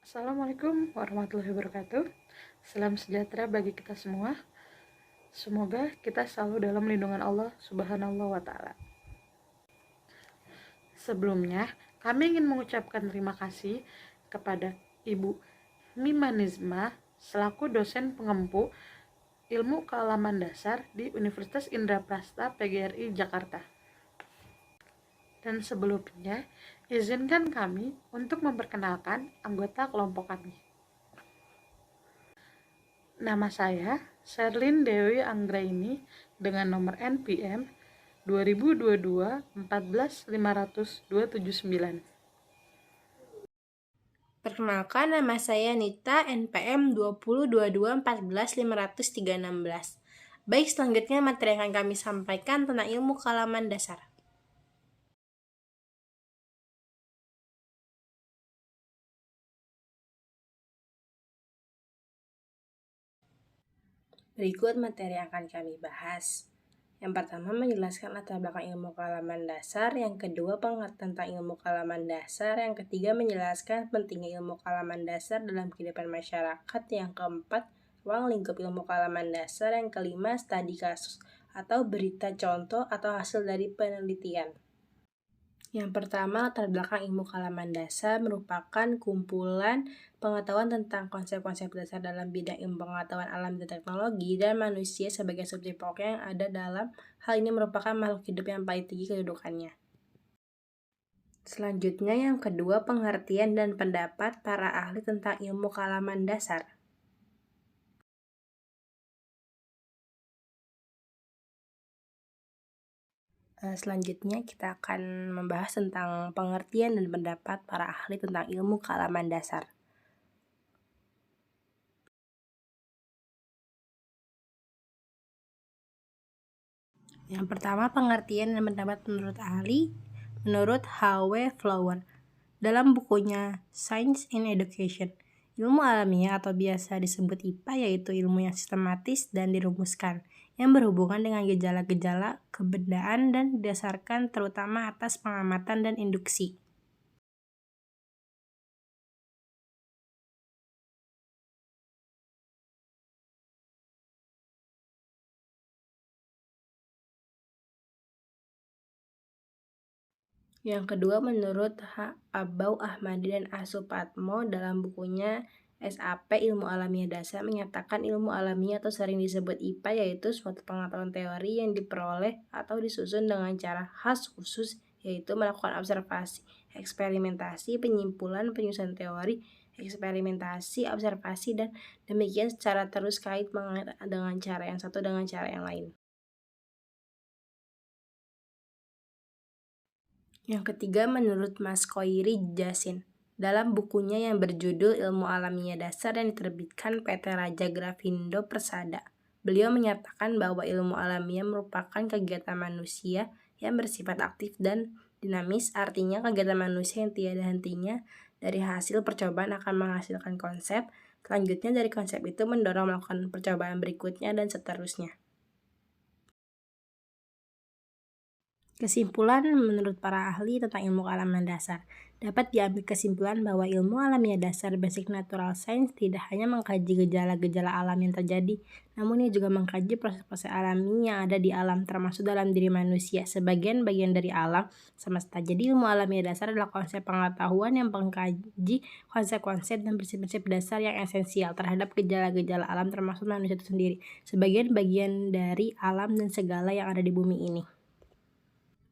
Assalamualaikum warahmatullahi wabarakatuh. Salam sejahtera bagi kita semua. Semoga kita selalu dalam lindungan Allah Subhanahu wa Ta'ala. Sebelumnya, kami ingin mengucapkan terima kasih kepada Ibu Mima Nizma selaku dosen pengempu Ilmu Kealaman Dasar di Universitas Indraprasta PGRI Jakarta. Dan sebelumnya, izinkan kami untuk memperkenalkan anggota kelompok kami. Nama saya Sherlyn Dewi Anggraini dengan nomor NPM 2022 14 500 279. Perkenalkan, nama saya Nita, NPM 2022 14 500 316. Baik, selanjutnya materi yang akan kami sampaikan tentang ilmu kealaman dasar. Berikut materi yang akan kami bahas. Yang pertama, menjelaskan latar belakang ilmu kealaman dasar. Yang kedua, pengertian tentang ilmu kealaman dasar. Yang ketiga, menjelaskan pentingnya ilmu kealaman dasar dalam kehidupan masyarakat. Yang keempat, ruang lingkup ilmu kealaman dasar. Yang kelima, studi kasus atau berita contoh atau hasil dari penelitian. Yang pertama, latar belakang ilmu kealaman dasar merupakan kumpulan pengetahuan tentang konsep-konsep dasar dalam bidang ilmu pengetahuan alam dan teknologi dan manusia sebagai subjek pokok yang ada dalam hal ini merupakan makhluk hidup yang paling tinggi kedudukannya. Selanjutnya, yang kedua, pengertian dan pendapat para ahli tentang ilmu kealaman dasar. Selanjutnya kita akan membahas tentang pengertian dan pendapat para ahli tentang ilmu kealaman dasar. Yang pertama, pengertian dan pendapat menurut ahli, menurut H.W. Flower. Dalam bukunya Science in Education, ilmu alamiah atau biasa disebut IPA yaitu ilmu yang sistematis dan dirumuskan, yang berhubungan dengan gejala-gejala kebendaan dan didasarkan terutama atas pengamatan dan induksi. Yang kedua, menurut H. Abau Ahmadi dan A. Supatmo dalam bukunya SAP Ilmu Alamiah Dasar menyatakan ilmu alamiah atau sering disebut IPA yaitu suatu pengetahuan teori yang diperoleh atau disusun dengan cara khas khusus, yaitu melakukan observasi, eksperimentasi, penyimpulan, penyusunan teori, eksperimentasi, observasi, dan demikian secara terus kait dengan cara yang satu dengan cara yang lain. Yang ketiga, menurut Mas Koiri Jasin, dalam bukunya yang berjudul Ilmu Alamiah Dasar yang diterbitkan PT Raja Grafindo Persada, beliau menyatakan bahwa ilmu alamiah merupakan kegiatan manusia yang bersifat aktif dan dinamis, artinya kegiatan manusia yang tiada hentinya. Dari hasil percobaan akan menghasilkan konsep, selanjutnya dari konsep itu mendorong melakukan percobaan berikutnya, dan seterusnya. Kesimpulan menurut para ahli tentang ilmu kealaman dasar, dapat diambil kesimpulan bahwa ilmu alamiah dasar basic natural science tidak hanya mengkaji gejala-gejala alam yang terjadi, namun ia juga mengkaji proses-proses alami yang ada di alam, termasuk dalam diri manusia, sebagian-bagian dari alam semesta. Jadi ilmu alamiah dasar adalah konsep pengetahuan yang mengkaji konsep-konsep dan prinsip-prinsip dasar yang esensial terhadap gejala-gejala alam termasuk manusia itu sendiri, sebagian-bagian dari alam dan segala yang ada di bumi ini.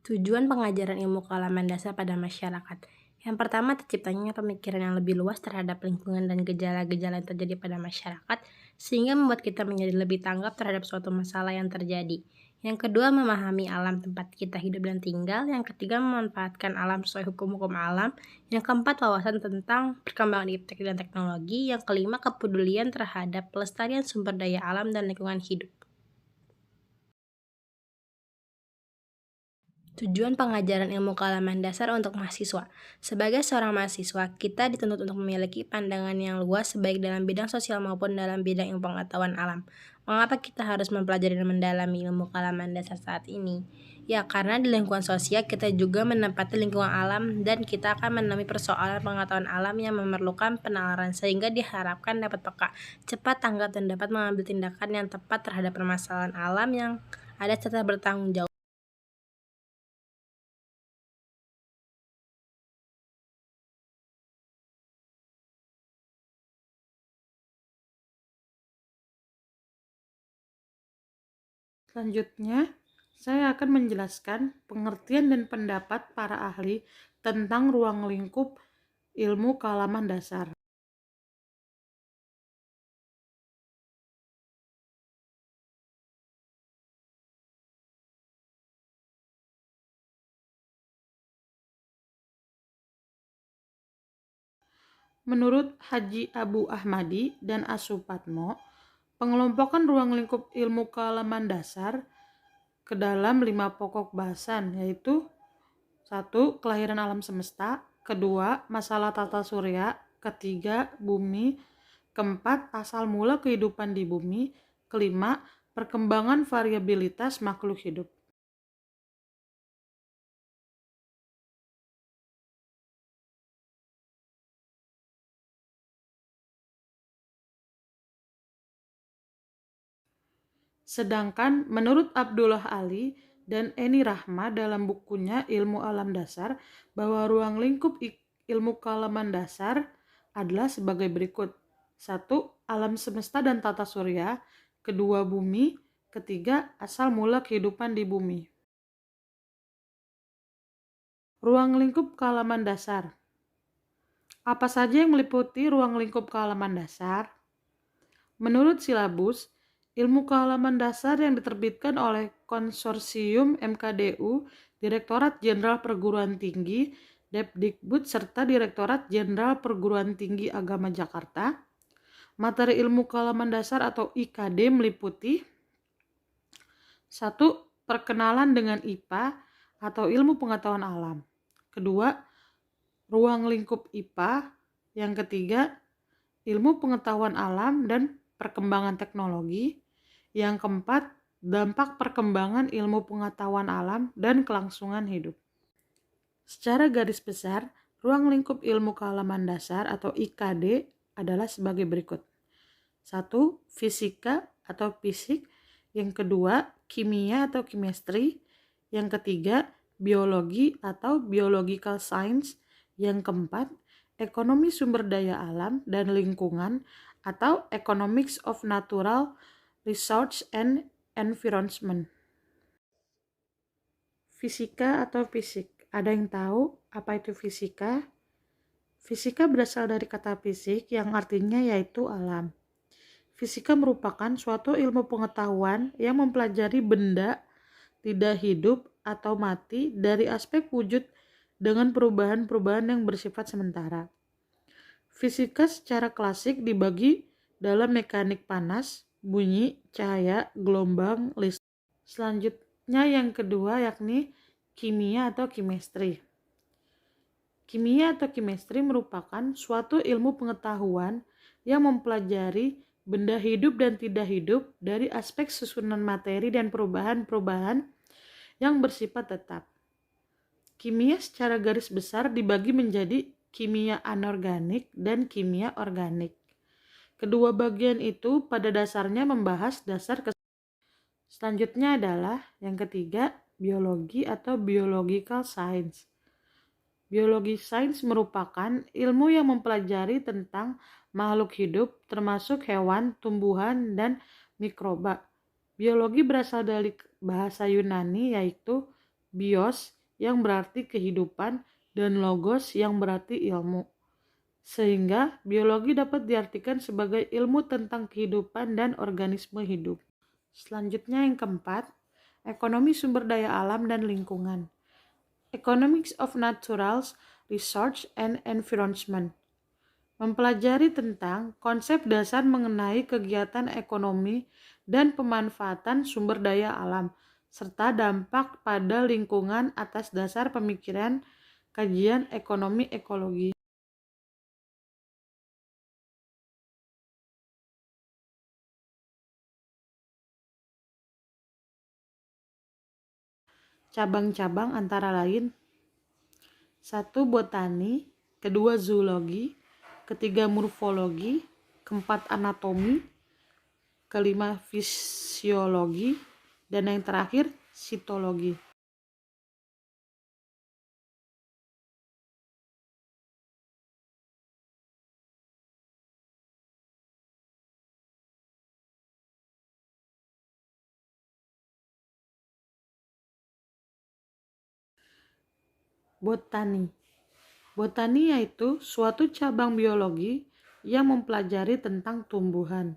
Tujuan pengajaran ilmu kealaman dasar pada masyarakat. Yang pertama, terciptanya pemikiran yang lebih luas terhadap lingkungan dan gejala-gejala yang terjadi pada masyarakat, sehingga membuat kita menjadi lebih tanggap terhadap suatu masalah yang terjadi. Yang kedua, memahami alam tempat kita hidup dan tinggal. Yang ketiga, memanfaatkan alam sesuai hukum-hukum alam. Yang keempat, wawasan tentang perkembangan iptek dan teknologi. Yang kelima, kepedulian terhadap pelestarian sumber daya alam dan lingkungan hidup. Tujuan pengajaran ilmu kealaman dasar untuk mahasiswa. Sebagai seorang mahasiswa, kita dituntut untuk memiliki pandangan yang luas baik dalam bidang sosial maupun dalam bidang ilmu pengetahuan alam. Mengapa kita harus mempelajari dan mendalami ilmu kealaman dasar saat ini? Ya, karena di lingkungan sosial kita juga menempati lingkungan alam dan kita akan menemui persoalan pengetahuan alam yang memerlukan penalaran sehingga diharapkan dapat peka, cepat tanggap dan dapat mengambil tindakan yang tepat terhadap permasalahan alam yang ada serta bertanggung jawab. Selanjutnya, saya akan menjelaskan pengertian dan pendapat para ahli tentang ruang lingkup ilmu kealaman dasar. Menurut Haji Abu Ahmadi dan Asupatmo, pengelompokan ruang lingkup ilmu kealaman dasar ke dalam 5 pokok bahasan, yaitu 1. Kelahiran alam semesta, kedua, masalah tata surya, ketiga, bumi, keempat, asal mula kehidupan di bumi, kelima, perkembangan variabilitas makhluk hidup. Sedangkan menurut Abdullah Ali dan Eni Rahma dalam bukunya Ilmu Alam Dasar, bahwa ruang lingkup ilmu kealaman dasar adalah sebagai berikut. 1. Alam semesta dan tata surya. Kedua, bumi. Ketiga, asal mula kehidupan di bumi. Ruang lingkup kealaman dasar. Apa saja yang meliputi ruang lingkup kealaman dasar? Menurut silabus, ilmu kealaman dasar yang diterbitkan oleh Konsorsium MKDU, Direktorat Jenderal Perguruan Tinggi, Depdikbud, serta Direktorat Jenderal Perguruan Tinggi Agama Jakarta. Materi ilmu kealaman dasar atau IKD meliputi 1. Perkenalan dengan IPA atau ilmu pengetahuan alam. Kedua, ruang lingkup IPA. Yang ketiga, ilmu pengetahuan alam dan perkembangan teknologi. Yang keempat, dampak perkembangan ilmu pengetahuan alam dan kelangsungan hidup. Secara garis besar, ruang lingkup ilmu kealaman dasar atau IKD adalah sebagai berikut. 1. Fisika atau fisik. Yang kedua, kimia atau chemistry. Yang ketiga, biologi atau biological science. Yang keempat, ekonomi sumber daya alam dan lingkungan atau economics of natural resource and environment. Fisika atau fisik. Ada yang tahu apa itu fisika? Fisika berasal dari kata fisik yang artinya yaitu alam. Fisika merupakan suatu ilmu pengetahuan yang mempelajari benda tidak hidup atau mati dari aspek wujud dengan perubahan-perubahan yang bersifat sementara. Fisika secara klasik dibagi dalam mekanik panas, bunyi, cahaya, gelombang, listrik. Selanjutnya yang kedua yakni kimia atau chemistry. Kimia atau chemistry merupakan suatu ilmu pengetahuan yang mempelajari benda hidup dan tidak hidup dari aspek susunan materi dan perubahan-perubahan yang bersifat tetap. Kimia secara garis besar dibagi menjadi kimia anorganik dan kimia organik. Kedua bagian itu pada dasarnya membahas dasar Selanjutnya adalah yang ketiga, biologi atau biological science. Biologi sains merupakan ilmu yang mempelajari tentang makhluk hidup termasuk hewan, tumbuhan, dan mikroba. Biologi berasal dari bahasa Yunani yaitu bios yang berarti kehidupan dan logos yang berarti ilmu. Sehingga biologi dapat diartikan sebagai ilmu tentang kehidupan dan organisme hidup. Selanjutnya yang keempat, ekonomi sumber daya alam dan lingkungan. Economics of Natural Resource and Environment mempelajari tentang konsep dasar mengenai kegiatan ekonomi dan pemanfaatan sumber daya alam, serta dampak pada lingkungan atas dasar pemikiran kajian ekonomi ekologi. cabang-cabang antara lain 1. Botani, kedua zoologi, ketiga morfologi, keempat anatomi, kelima fisiologi, dan yang terakhir sitologi. Botani. Botani yaitu suatu cabang biologi yang mempelajari tentang tumbuhan.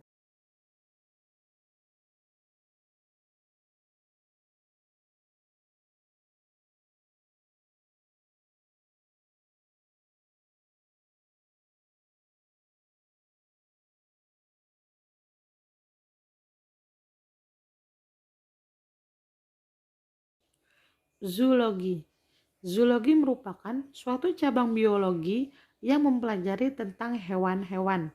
Zoologi. Zoologi merupakan suatu cabang biologi yang mempelajari tentang hewan-hewan.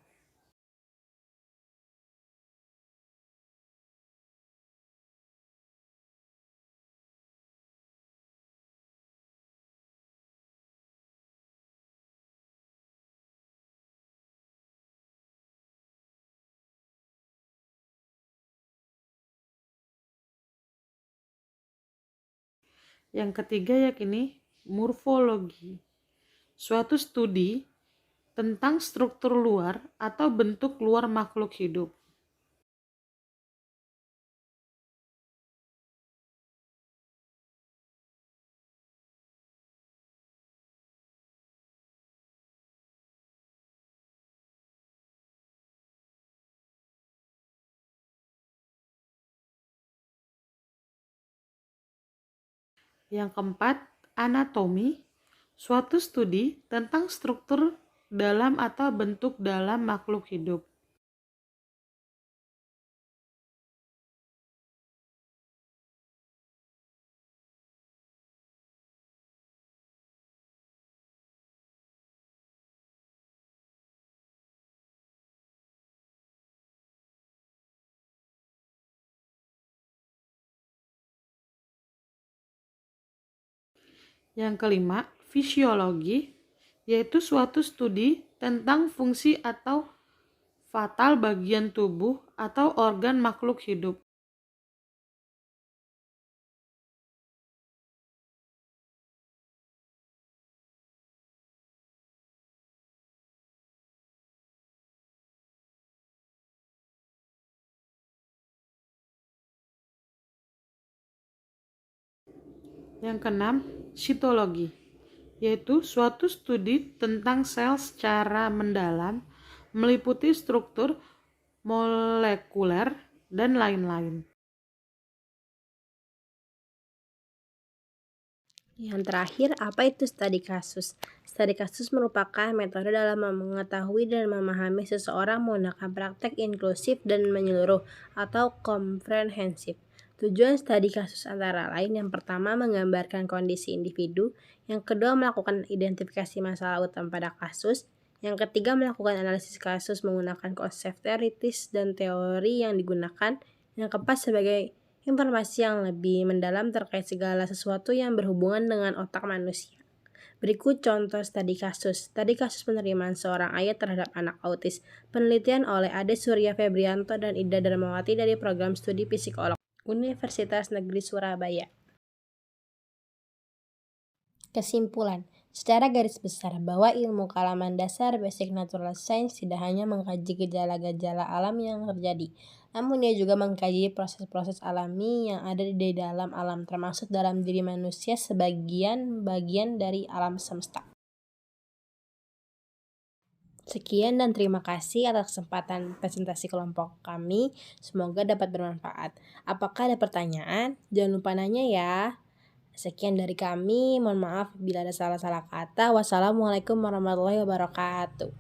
Yang ketiga yakni morfologi, suatu studi tentang struktur luar atau bentuk luar makhluk hidup. Yang keempat, anatomi, suatu studi tentang struktur dalam atau bentuk dalam makhluk hidup. Yang kelima, fisiologi, yaitu suatu studi tentang fungsi atau fatal bagian tubuh atau organ makhluk hidup. Yang keenam, sitologi, yaitu suatu studi tentang sel secara mendalam, meliputi struktur molekuler dan lain-lain. Yang terakhir, apa itu studi kasus? Studi kasus merupakan metode dalam mengetahui dan memahami seseorang menggunakan praktek inklusif dan menyeluruh atau komprehensif. Tujuan studi kasus antara lain yang pertama menggambarkan kondisi individu, yang kedua melakukan identifikasi masalah utama pada kasus, yang ketiga melakukan analisis kasus menggunakan konsep teoritis dan teori yang digunakan, yang keempat sebagai informasi yang lebih mendalam terkait segala sesuatu yang berhubungan dengan otak manusia. Berikut contoh studi kasus. Studi kasus penerimaan seorang ayah terhadap anak autis. Penelitian oleh Ade Surya Febrianto dan Ida Darmawati dari Program Studi Psikolog Universitas Negeri Surabaya. Kesimpulan, secara garis besar bahwa ilmu kealaman dasar basic natural science tidak hanya mengkaji gejala-gejala alam yang terjadi, namun ia juga mengkaji proses-proses alami yang ada di dalam alam, termasuk dalam diri manusia sebagian bagian dari alam semesta. Sekian dan terima kasih atas kesempatan presentasi kelompok kami. Semoga dapat bermanfaat. Apakah ada pertanyaan? Jangan lupa nanya ya. Sekian dari kami. Mohon maaf bila ada salah-salah kata. Wassalamualaikum warahmatullahi wabarakatuh.